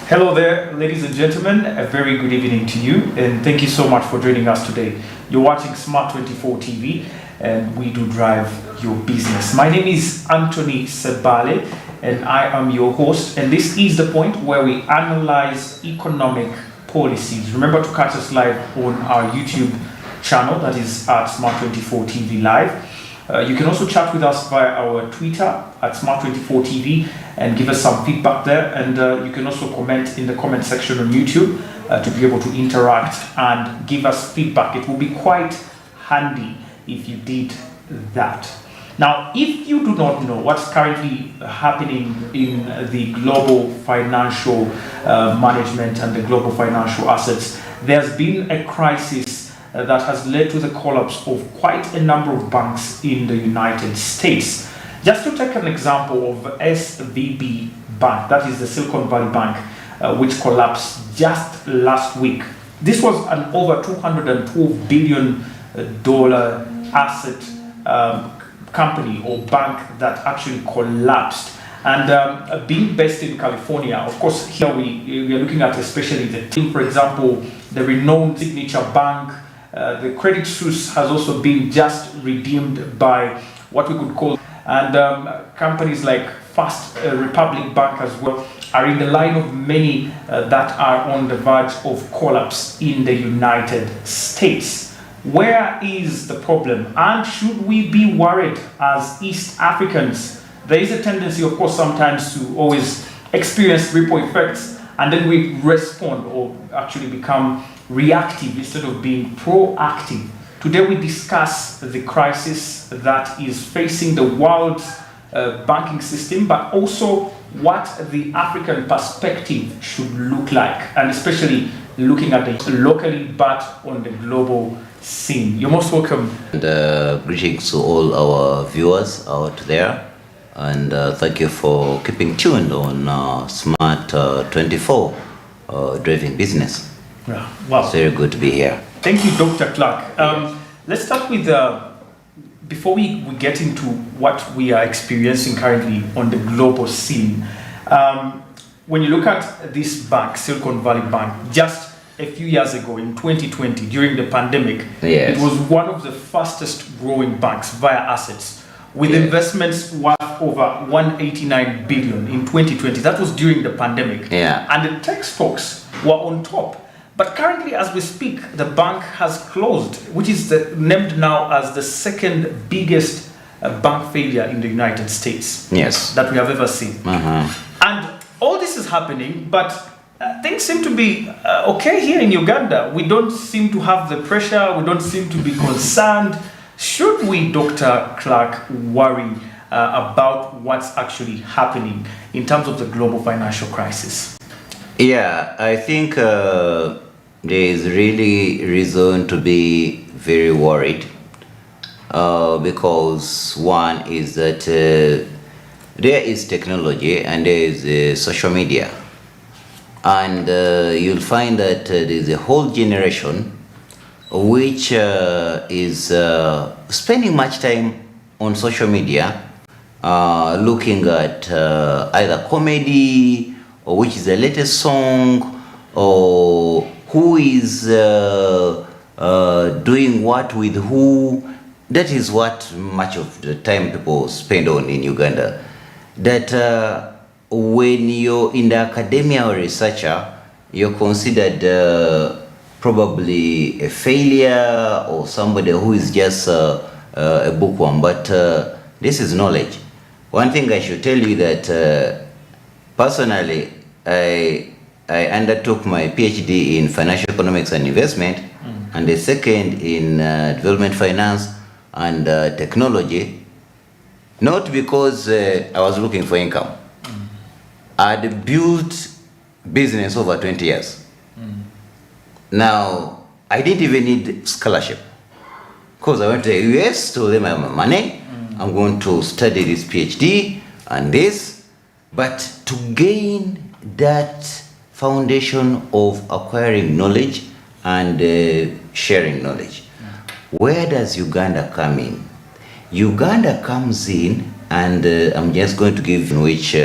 Hello there, ladies and gentlemen. A very good evening to you, and thank you so much for joining us today. You're watching Smart 24 TV, and we do drive your business. My name is Anthony Sebale, and I am your host. And this is the point where we analyze economic policies. Remember to catch us live on our YouTube channel, that is at Smart 24 TV Live. You can also chat with us via our Twitter at Smart24TV and give us some feedback there. And you can also comment in the comment section on YouTube to be able to interact and give us feedback. It will be quite handy if you did that. Now, if you do not know what's currently happening in the global financial management and the global financial assets, there's been a crisis that has led to the collapse of quite a number of banks in the United States. Just to take an example of SVB Bank, that is the Silicon Valley Bank, which collapsed just last week. This was an over $212 billion asset company or bank that actually collapsed. And being based in California, of course, here we are looking at especially the team, for example, the renowned Signature Bank. The Credit Suisse has also been just redeemed by what we could call, and companies like First Republic Bank as well are in the line of many that are on the verge of collapse in the United States. Where is the problem, and should we be worried as East Africans? There is a tendency, of course, sometimes to always experience ripple effects, and then we respond or actually become reactive instead of being proactive. Today we discuss the crisis that is facing the world's banking system, but also what the African perspective should look like, and especially looking at it locally but on the global scene. You're most welcome. And greetings to all our viewers out there, and thank you for keeping tuned on Smart 24 driving business. Yeah, wow. It's very good to be here. Thank you, Dr. Clark. Let's start with, before we get into what we are experiencing currently on the global scene. When you look at this bank, Silicon Valley Bank, just a few years ago in 2020, during the pandemic, Yes. it was one of the fastest growing banks via assets, with investments worth over 189 billion in 2020. That was during the pandemic. Yeah. And the tech stocks were on top. But currently, as we speak, the bank has closed, which is named now as the second biggest bank failure in the United States. Yes. That we have ever seen. And all this is happening, but things seem to be okay here in Uganda. We don't seem to have the pressure. We don't seem to be concerned. Should we, Dr. Clark, worry about what's actually happening in terms of the global financial crisis? Yeah, I think there is really reason to be very worried because one is that there is technology and there is social media, and you'll find that there is a whole generation which is spending much time on social media, looking at either comedy, or which is the latest song, or who is doing what with who. That is what much of the time people spend on in Uganda. That when you're in the academia or researcher, you're considered probably a failure or somebody who is just a bookworm. But this is knowledge. One thing I should tell you that personally, I undertook my PhD in financial economics and investment, and the second in development finance and technology, not because I was looking for income. I'd built business over 20 years. Now, I didn't even need scholarship because I went to the US, told them I have my money, I'm going to study this PhD and this, but to gain that foundation of acquiring knowledge and sharing knowledge. Where does Uganda come in? Uganda comes in, and I'm just going to give in which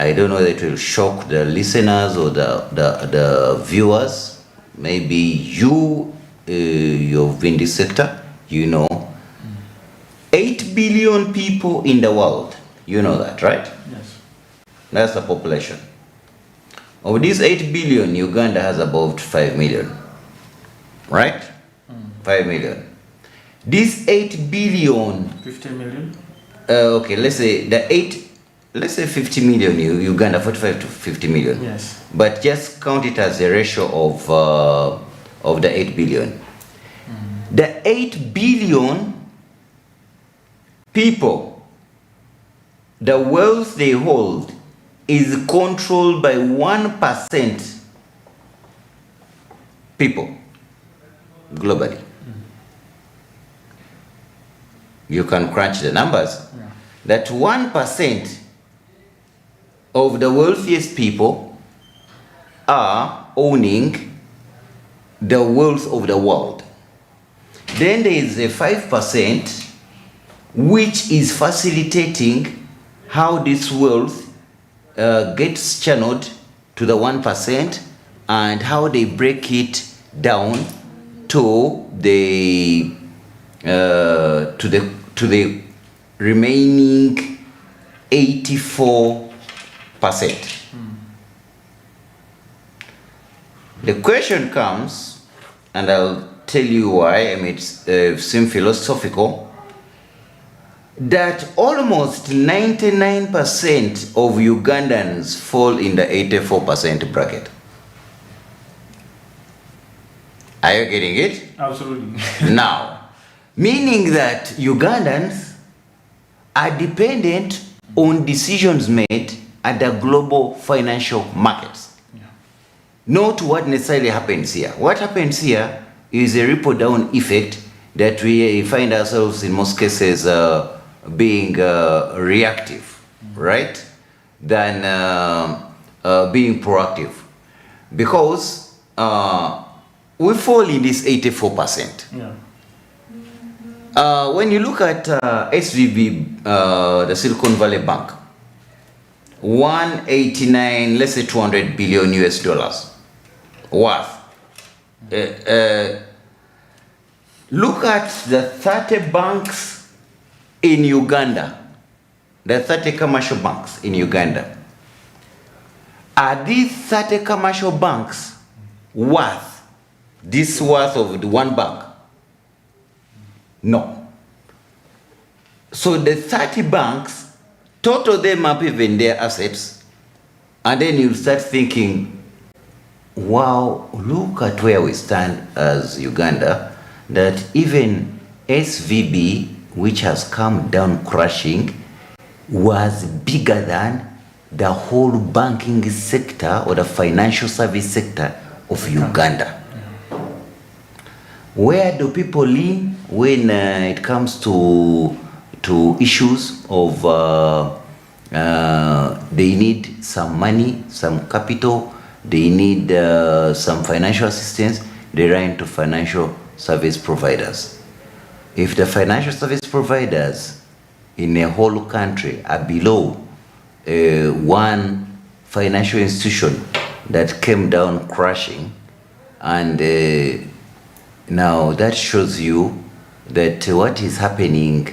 I don't know that it will shock the listeners or the viewers. Maybe you've been in this sector, you know. 8 billion people in the world. You know that, right? Yes. That's the population. Of these 8 billion, Uganda has about 5 million. Right? 5 million. These 8 billion. 50 million? Okay, let's say 50 million, Uganda, 45 to 50 million. Yes. But just count it as a ratio of the 8 billion. The 8 billion people, the wealth they hold is controlled by 1% people globally. You can crunch the numbers. Yeah. That 1% of the wealthiest people are owning the wealth of the world. Then there is a 5% which is facilitating how this wealth gets channeled to the 1% and how they break it down to the remaining 84%. The question comes, and I'll tell you why. I mean, it seems philosophical, that almost 99% of Ugandans fall in the 84% bracket. Are you getting it? Absolutely. Now, meaning that Ugandans are dependent on decisions made at the global financial markets. Yeah. Not what necessarily happens here. What happens here is a ripple down effect that we find ourselves in most cases being reactive, right, than being proactive, because we fall in this 84%. Yeah. When you look at SVB, the Silicon Valley Bank, 189, let's say 200 billion US dollars worth. Look at the 30 banks in Uganda, the 30 commercial banks in Uganda. Are these 30 commercial banks worth this worth of the one bank? No. So the 30 banks, total them up even their assets, and then you start thinking, wow, look at where we stand as Uganda, that even SVB, which has come down crashing, was bigger than the whole banking sector or the financial service sector of Uganda. Where do people lean when it comes to issues of they need some money, some capital, they need some financial assistance? They run to financial service providers. If the financial service providers in a whole country are below one financial institution that came down crashing, and now that shows you that what is happening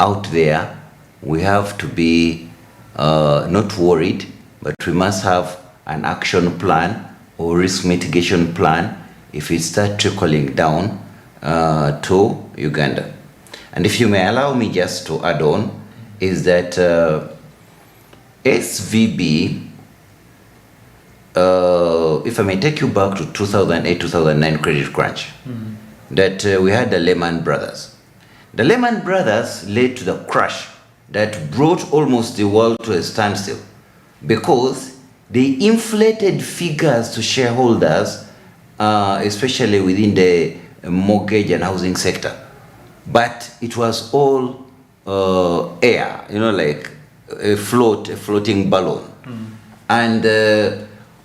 out there, we have to be not worried, but we must have an action plan or risk mitigation plan if it starts trickling down to Uganda. And if you may allow me just to add on, is that SVB, if I may take you back to 2008-2009 credit crunch, that we had the Lehman Brothers. The Lehman Brothers led to the crash that brought almost the world to a standstill, because they inflated figures to shareholders, especially within the mortgage and housing sector. But it was all air, like a floating balloon. And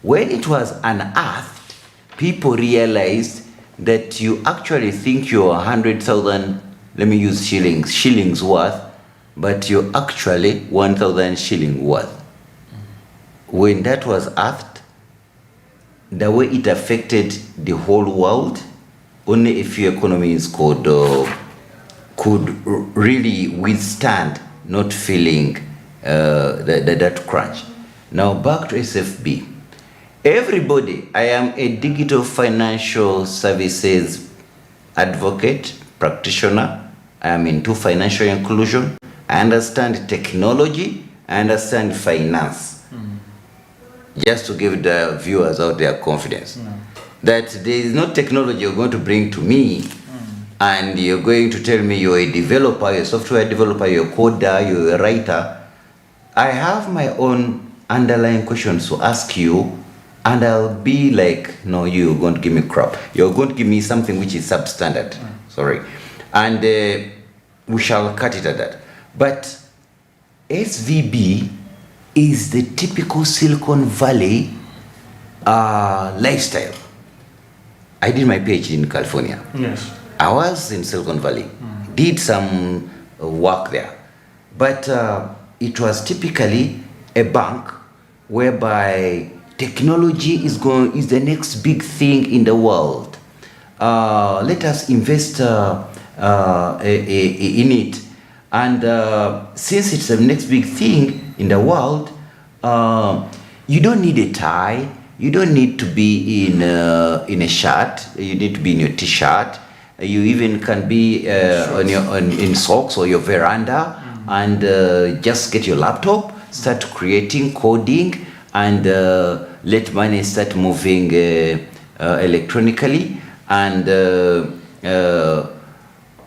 when it was unearthed, people realized that you actually think you're 100,000, let me use shillings worth, but you're actually 1,000 shilling worth. when that was earthed, the way it affected the whole world, only a few economies could really withstand not feeling that crunch. Now back to SFB. Everybody, I am a digital financial services advocate, practitioner. I am into financial inclusion. I understand technology. I understand finance. Just to give the viewers out there confidence that there is no technology you're going to bring to me and you're going to tell me you're a developer, you're a software developer, you're a coder, you're a writer. I have my own underlying questions to ask you, and I'll be like, no, you're going to give me crap. You're going to give me something which is substandard. Sorry. And we shall cut it at that. But SVB is the typical Silicon Valley lifestyle. I did my PhD in California. Yes. I was in Silicon Valley, did some work there. But it was typically a bank whereby technology is the next big thing in the world. Let us invest in it. And since it's the next big thing in the world, you don't need a tie. You don't need to be in a shirt. You need to be in your t-shirt. You even can be in socks or your veranda and just get your laptop, start creating coding, and let money start moving electronically. And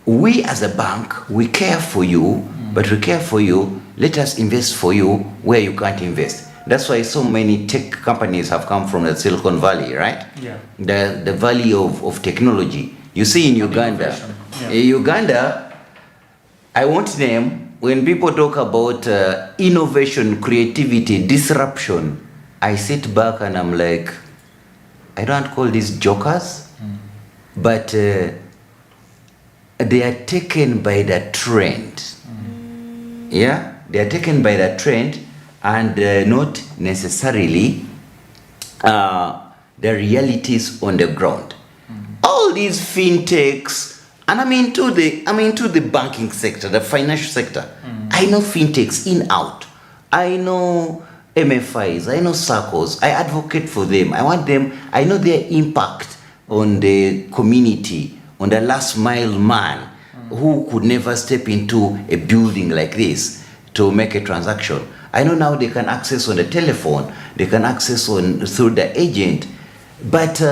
we as a bank, we care for you, but we care for you. Let us invest for you where you can't invest. That's why so many tech companies have come from the Silicon Valley, right? Yeah. The valley of technology. You see in Uganda, Uganda, I won't name, when people talk about innovation, creativity, disruption, I sit back and I'm like, I don't call these jokers, but they are taken by the trend. Yeah, they are taken by the trend and not necessarily the realities on the ground. All these fintechs, and I'm into the banking sector, the financial sector. I know fintechs in out. I know MFIs, I know circles. I advocate for them. I want them. I know their impact on the community, on the last mile man who could never step into a building like this to make a transaction. I know now they can access on the telephone, they can access through the agent, but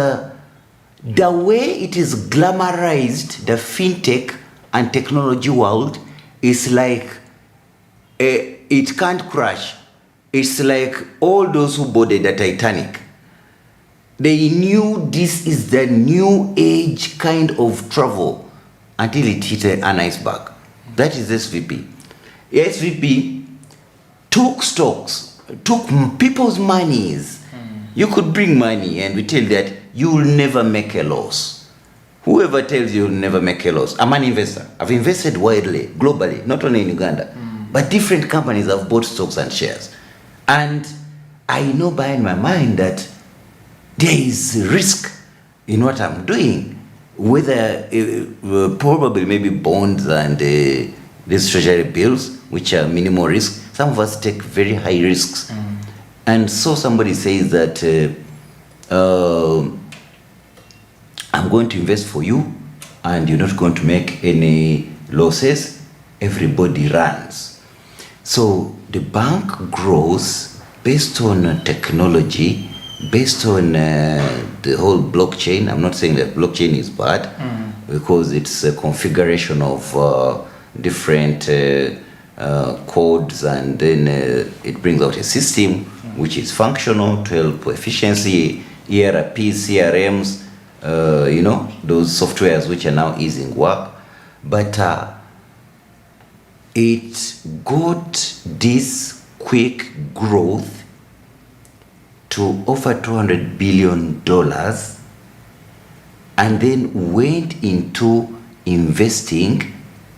the way it is glamorized, the fintech and technology world is like it can't crash. It's like all those who boarded the Titanic. They knew this is the new age kind of travel until it hit an iceberg. That is SVP. SVP took stocks, took people's monies. You could bring money and we tell that you will never make a loss. Whoever tells you will never make a loss. I'm an investor. I've invested widely, globally, not only in Uganda, but different companies have bought stocks and shares. And I know by my mind that there is risk in what I'm doing, whether probably maybe bonds and these treasury bills, which are minimal risk. Some of us take very high risks. And so somebody says that I'm going to invest for you and you're not going to make any losses. Everybody runs. So the bank grows based on technology, based on the whole blockchain. I'm not saying that blockchain is bad because it's a configuration of different codes, and then it brings out a system which is functional to help efficiency, ERPs, CRMs, those softwares which are now easing work. But it got this quick growth to over $200 billion and then went into investing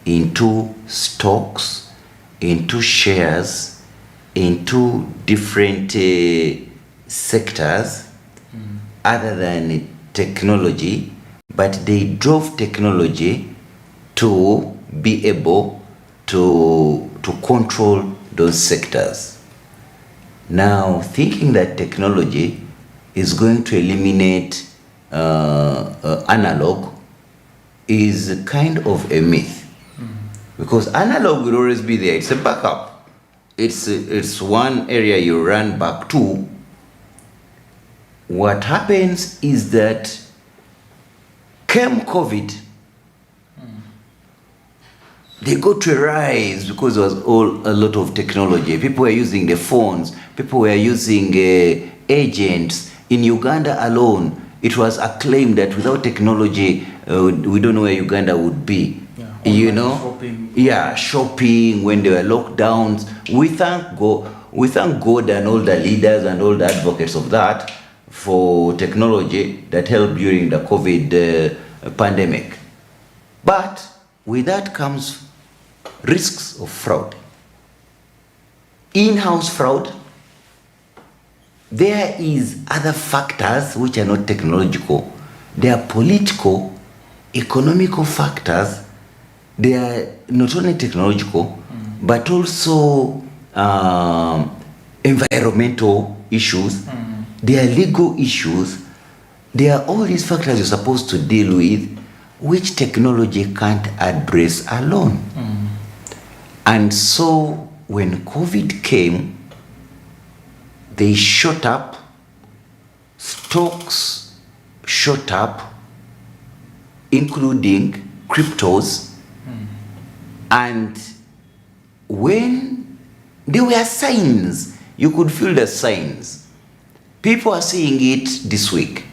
into stocks, into shares, in two different sectors other than technology, but they drove technology to be able to control those sectors. Now, thinking that technology is going to eliminate analog is kind of a myth, because analog will always be there. It's a backup. It's one area you run back to. What happens is that came COVID, they got to rise because there was a lot of technology. People were using the phones. People were using agents. In Uganda alone, it was acclaimed that without technology, we don't know where Uganda would be. Yeah, you know, shopping. Yeah, shopping when there were lockdowns. We thank God and all the leaders and all the advocates of that for technology that helped during the COVID pandemic. But with that comes risks of fraud. In-house fraud. There is other factors which are not technological. They are political, economical factors. They are not only technological, but also environmental issues. There are legal issues. There are all these factors you're supposed to deal with, which technology can't address alone. And so when COVID came, they shot up, stocks shot up, including cryptos. And when there were signs, you could feel the signs. People are seeing it this week.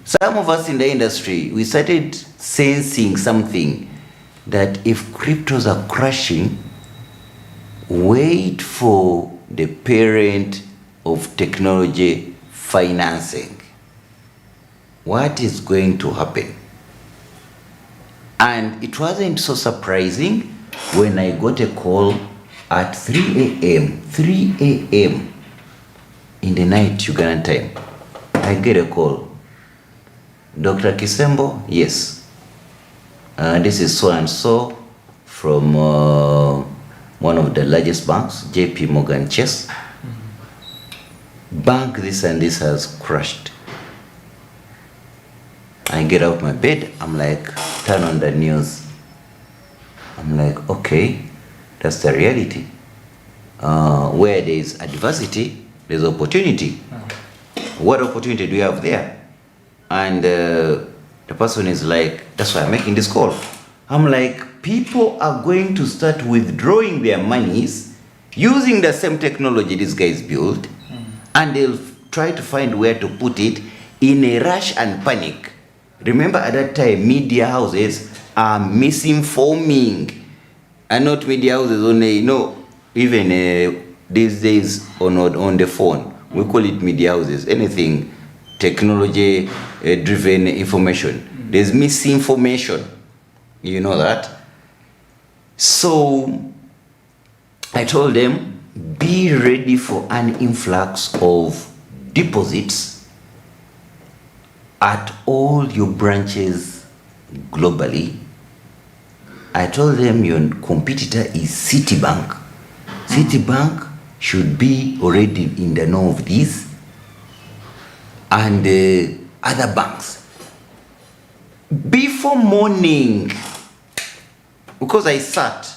Some of us in the industry, we started sensing something, that if cryptos are crashing, wait for the parent of technology financing. What is going to happen? And it wasn't so surprising when I got a call at 3 a.m. in the night, Ugandan time. I get a call. Dr. Kisembo, yes. This is so and so from one of the largest banks, JP Morgan Chase. Bank this and this has crashed. I get out my bed, I'm like, turn on the news. I'm like, okay, that's the reality. Where there is adversity, there's opportunity. What opportunity do you have there? And the person is like, that's why I'm making this call. I'm like, people are going to start withdrawing their monies using the same technology this guys built, and they'll try to find where to put it in a rush and panic. Remember, at that time, media houses are misinforming, and not media houses only, even these days on the phone, we call it media houses. Anything technology driven information, there's misinformation, you know that. So I told them, be ready for an influx of deposits at all your branches globally. I told them your competitor is Citibank. Citibank should be already in the know of this, and other banks. Before morning, because I sat,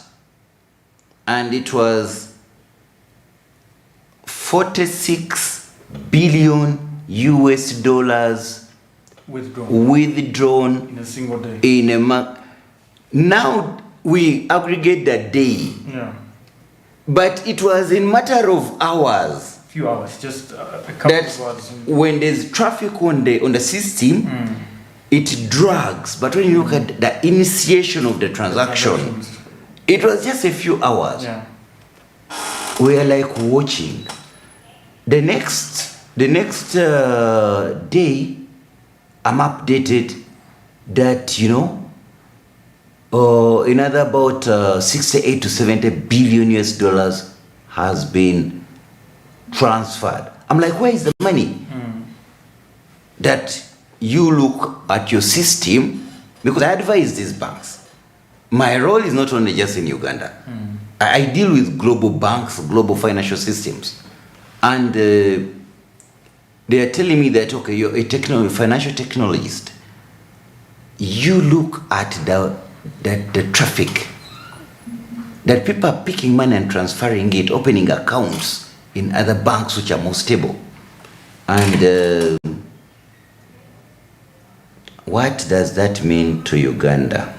and it was 46 billion US dollars withdrawn in a single day. In a month. Now we aggregate the day. Yeah. But it was in matter of hours. Few hours, just a couple of hours. When there's traffic on the system, it drags. But when you look at the initiation of the transaction, it was just a few hours. Yeah. We are like watching. The next day, I'm updated that, another about 68 to 70 billion US dollars has been transferred. I'm like, where is the money? That you look at your system, because I advise these banks. My role is not only just in Uganda. I deal with global banks, global financial systems. And they are telling me that, okay, you're a financial technologist. You look at the traffic, that people are picking money and transferring it, opening accounts in other banks which are more stable. And what does that mean to Uganda?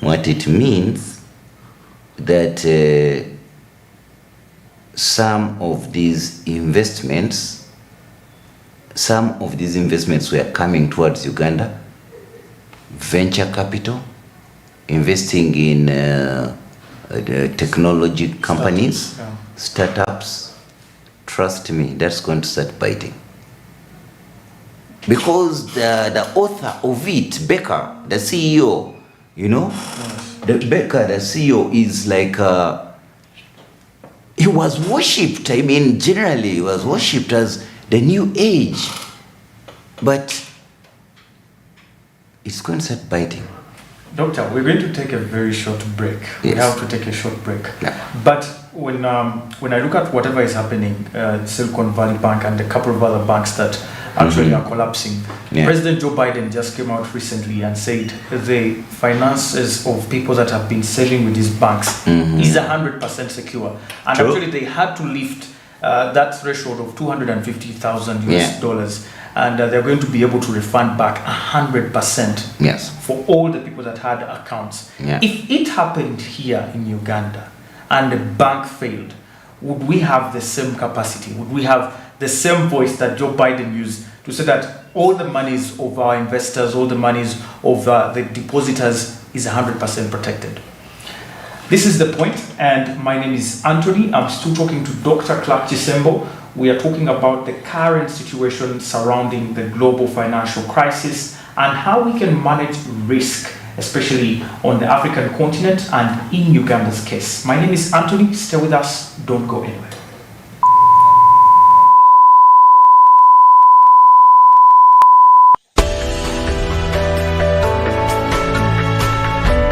What it means that some of these investments were coming towards Uganda, venture capital, investing in the technology companies, startups. Trust me, that's going to start biting. Because the author of it, Becker, the CEO, you know, Becker, the CEO, is like, he was worshipped. I mean, generally, he was worshipped as the new age. But it's going to start biting. Doctor, we're going to take a very short break. Yes. We have to take a short break. Yeah. But when I look at whatever is happening, Silicon Valley Bank and a couple of other banks that actually are collapsing, President Joe Biden just came out recently and said the finances of people that have been saving with these banks is 100% secure. And actually they had to lift that threshold of $250,000 US dollars. And they're going to be able to refund back 100% for all the people that had accounts. If it happened here in Uganda and the bank failed, would we have the same capacity? Would we have the same voice that Joe Biden used to say that all the monies of our investors, all the monies of the depositors is 100% protected? This is the point, and my name is Anthony. I'm still talking to Dr. Clark Chisembo. We are talking about the current situation surrounding the global financial crisis and how we can manage risk, especially on the African continent and in Uganda's case. My name is Anthony. Stay with us. Don't go anywhere.